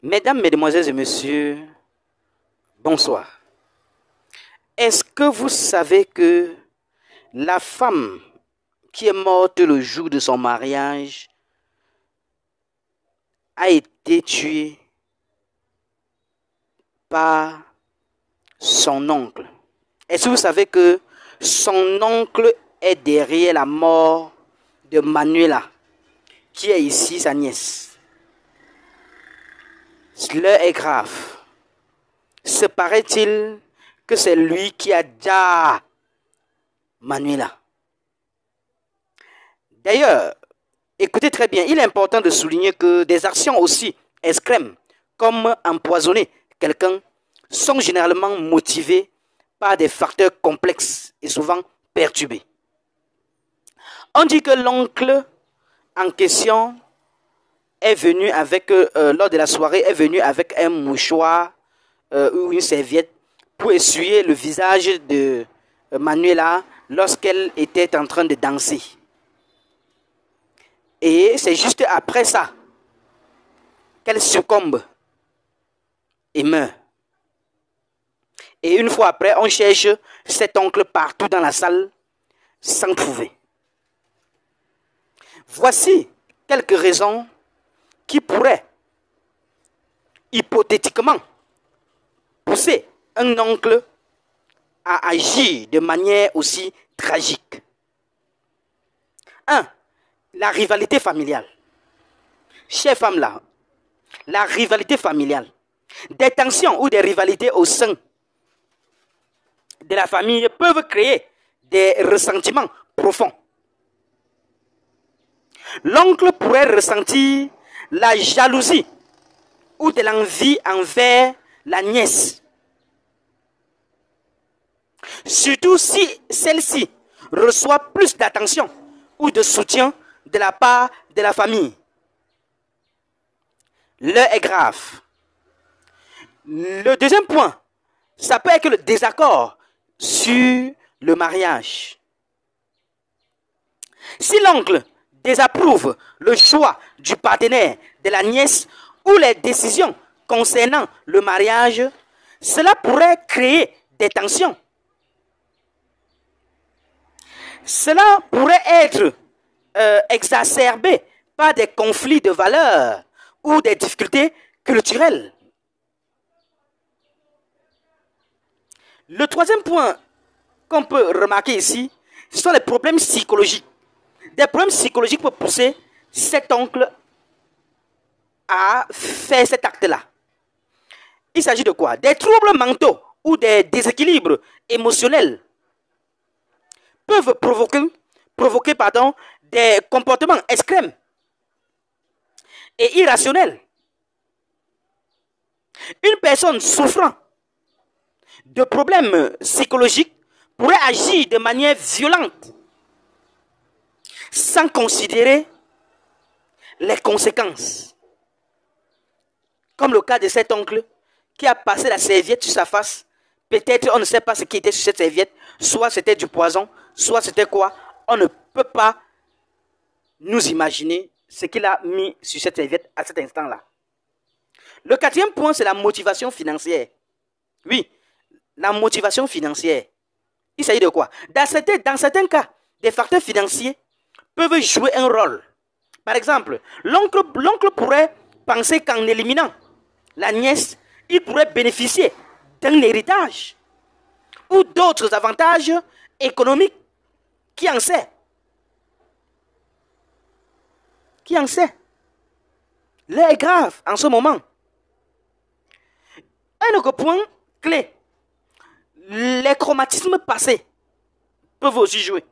Mesdames, Mesdemoiselles et Messieurs, bonsoir. Est-ce que vous savez que la femme qui est morte le jour de son mariage a été tuée par son oncle? Est-ce que vous savez que son oncle est derrière la mort de Manuela, qui est ici sa nièce? L'heure est grave. Se paraît-il que c'est lui qui a déjà Manuela. D'ailleurs, écoutez très bien, il est important de souligner que des actions aussi extrêmes, comme empoisonner quelqu'un, sont généralement motivées par des facteurs complexes et souvent perturbés. On dit que l'oncle en question est venu avec, lors de la soirée, est venu avec un mouchoir ou une serviette pour essuyer le visage de Manuela lorsqu'elle était en train de danser. Et c'est juste après ça qu'elle succombe et meurt. Et une fois après, on cherche cet oncle partout dans la salle sans trouver. Voici quelques raisons qui pourraient hypothétiquement pousser un oncle à agir de manière aussi tragique. 1. La rivalité familiale. Chères femmes là, la rivalité familiale. Des tensions ou des rivalités au sein de la famille peuvent créer des ressentiments profonds. L'oncle pourrait ressentir la jalousie ou de l'envie envers la nièce. Surtout si celle-ci reçoit plus d'attention ou de soutien de la part de la famille. L'heure est grave. Le deuxième point, ça peut être le désaccord sur le mariage. Si l'oncle désapprouve le choix du partenaire de la nièce ou les décisions concernant le mariage, cela pourrait créer des tensions. Cela pourrait être exacerbé par des conflits de valeurs ou des difficultés culturelles. Le troisième point qu'on peut remarquer ici, ce sont les problèmes psychologiques. Des problèmes psychologiques peuvent pousser cet oncle à faire cet acte-là. Il s'agit de quoi? Des troubles mentaux ou des déséquilibres émotionnels peuvent provoquer des comportements extrêmes et irrationnels. Une personne souffrant de problèmes psychologiques pourrait agir de manière violente sans considérer les conséquences. Comme le cas de cet oncle qui a passé la serviette sur sa face. Peut-être on ne sait pas ce qui était sur cette serviette. Soit c'était du poison, soit c'était quoi. On ne peut pas nous imaginer ce qu'il a mis sur cette serviette à cet instant-là. Le quatrième point, c'est la motivation financière. Oui, la motivation financière. Il s'agit de quoi? Dans certains cas, des facteurs financiers peuvent jouer un rôle. Par exemple, l'oncle pourrait penser qu'en éliminant la nièce, il pourrait bénéficier d'un héritage ou d'autres avantages économiques. Qui en sait? Qui en sait? L'heure est grave en ce moment. Un autre point clé. Les traumatismes passés peuvent aussi jouer.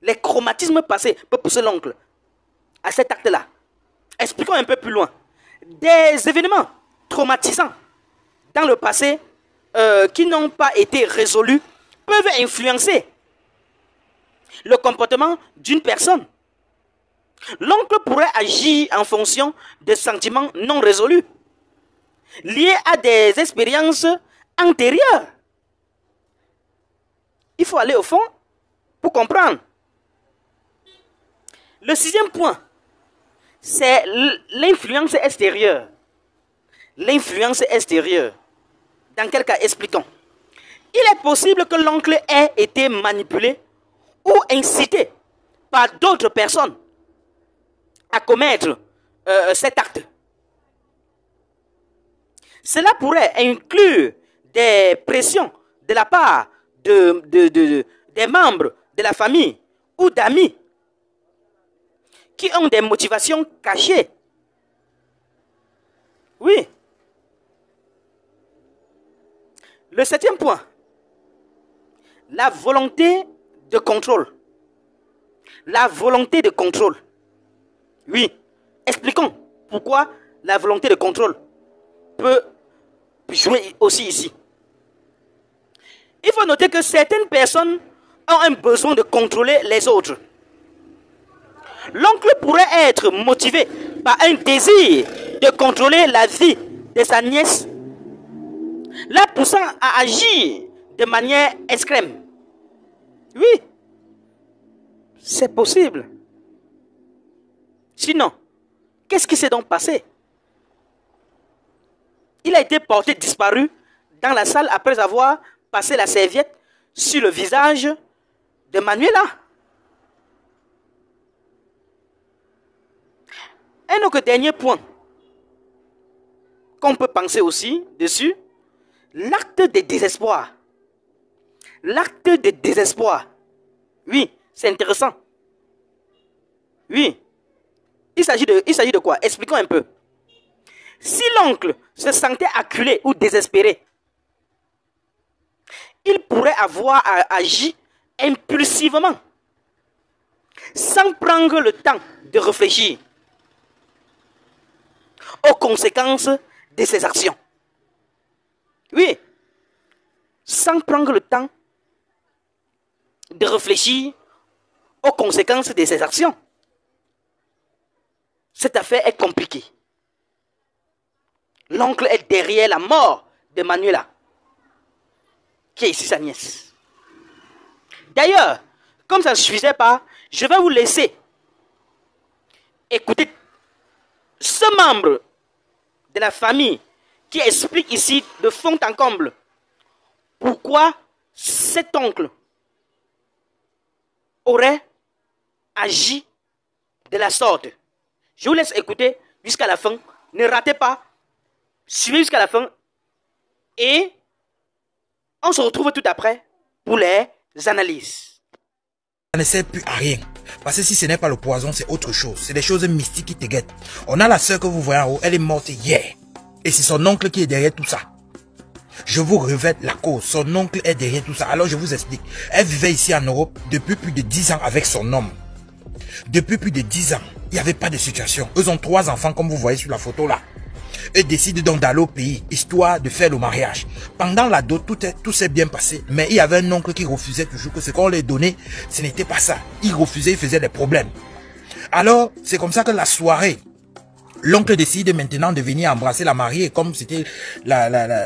Les traumatismes passés peuvent pousser l'oncle à cet acte-là. Expliquons un peu plus loin. Des événements traumatisants dans le passé qui n'ont pas été résolus peuvent influencer le comportement d'une personne. L'oncle pourrait agir en fonction de sentiments non résolus, liés à des expériences antérieures. Il faut aller au fond pour comprendre. Le sixième point, c'est l'influence extérieure. l'influence extérieure. Dans quel cas? Expliquons. Il est possible que l'oncle ait été manipulé ou incité par d'autres personnes à commettre cet acte. Cela pourrait inclure des pressions de la part des membres de la famille ou d'amis qui ont des motivations cachées. Oui. Le 7e point, la volonté de contrôle. La volonté de contrôle. Oui. Expliquons pourquoi la volonté de contrôle peut jouer aussi ici. Il faut noter que certaines personnes ont un besoin de contrôler les autres. L'oncle pourrait être motivé par un désir de contrôler la vie de sa nièce, la poussant à agir de manière extrême. Oui, c'est possible. Sinon, qu'est-ce qui s'est donc passé? Il a été porté disparu dans la salle après avoir passé la serviette sur le visage de Manuela. Un autre dernier point qu'on peut penser aussi dessus, l'acte de désespoir. L'acte de désespoir. Oui, c'est intéressant. Oui. Il s'agit de quoi? Expliquons un peu. Si l'oncle se sentait acculé ou désespéré, il pourrait avoir agi impulsivement, sans prendre le temps de réfléchir aux conséquences de ses actions. Oui, sans prendre le temps de réfléchir aux conséquences de ses actions. Cette affaire est compliquée. L'oncle est derrière la mort de Manuela, qui est ici sa nièce. D'ailleurs, comme ça ne suffisait pas, je vais vous laisser écouter ce membre de la famille qui explique ici de fond en comble pourquoi cet oncle aurait agi de la sorte. Je vous laisse écouter jusqu'à la fin. Ne ratez pas. Suivez jusqu'à la fin. Et on se retrouve tout après pour les analyses. Ça ne sert plus à rien. Parce que si ce n'est pas le poison, c'est autre chose. C'est des choses mystiques qui te guettent. On a la sœur que vous voyez en haut. Elle est morte hier. Et c'est son oncle qui est derrière tout ça. Je vous révèle la cause. Son oncle est derrière tout ça. Alors je vous explique. Elle vivait ici en Europe depuis plus de 10 ans avec son homme. Depuis plus de 10 ans, il n'y avait pas de situation. Eux ont 3 enfants comme vous voyez sur la photo là. Eux décident donc d'aller au pays, histoire de faire le mariage. Pendant la dot, tout s'est bien passé. Mais il y avait un oncle qui refusait toujours que ce qu'on leur donnait, ce n'était pas ça. Il refusait, il faisait des problèmes. Alors, c'est comme ça que la soirée, l'oncle décide maintenant de venir embrasser la mariée, comme c'était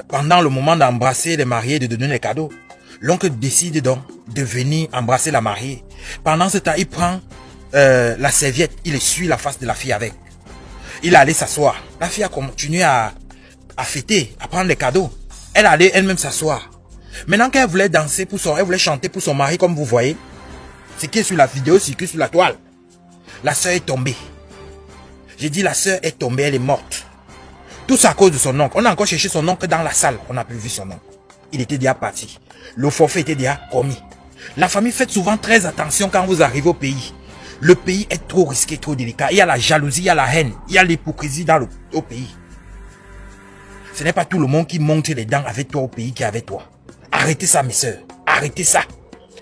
pendant le moment d'embrasser les mariés, de donner les cadeaux. L'oncle décide donc de venir embrasser la mariée. Pendant ce temps, il prend la serviette, il essuie la face de la fille avec. Il est allé s'asseoir. La fille a continué à fêter, à prendre les cadeaux. Elle allait elle-même s'asseoir. Maintenant qu'elle voulait danser elle voulait chanter pour son mari, comme vous voyez, ce qui est sur la vidéo, circule sur la toile. La sœur est tombée. J'ai dit la sœur est tombée, elle est morte. Tout ça à cause de son oncle. On a encore cherché son oncle dans la salle. On n'a plus vu son oncle. Il était déjà parti. Le forfait était déjà commis. La famille fait souvent très attention quand vous arrivez au pays. Le pays est trop risqué, trop délicat. Il y a la jalousie, il y a la haine, il y a l'hypocrisie au pays. Ce n'est pas tout le monde qui monte les dents avec toi au pays qui est avec toi. Arrêtez ça, mes soeurs. Arrêtez ça.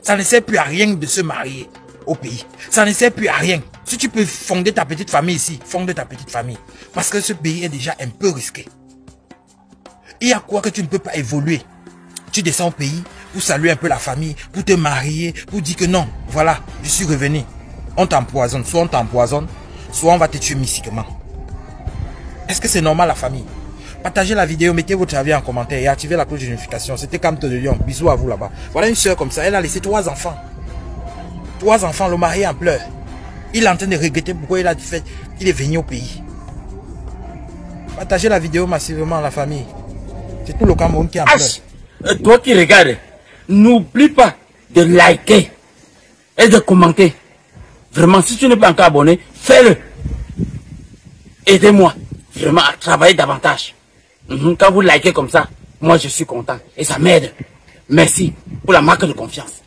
Ça ne sert plus à rien de se marier au pays. Ça ne sert plus à rien. Si tu peux fonder ta petite famille ici, fonde ta petite famille. Parce que ce pays est déjà un peu risqué. Il y a quoi que tu ne peux pas évoluer. Tu descends au pays pour saluer un peu la famille, pour te marier, pour dire que non, voilà, je suis revenu. On t'empoisonne, soit on t'empoisonne, soit on va te tuer mystiquement. Est-ce que c'est normal la famille? Partagez la vidéo, mettez votre avis en commentaire et activez la cloche de notification. C'était Camto de Lyon. Bisous à vous là-bas. Voilà une soeur comme ça, elle a laissé 3 enfants. 3 enfants, le mari en pleurs. Il est en train de regretter pourquoi il a fait, il est venu au pays. Partagez la vidéo massivement à la famille. C'est tout le Cameroun qui en pleure. Toi qui regardes, n'oublie pas de liker et de commenter. Vraiment, si tu n'es pas encore abonné, fais-le. Aidez-moi vraiment à travailler davantage. Quand vous likez comme ça, moi je suis content et ça m'aide. Merci pour la marque de confiance.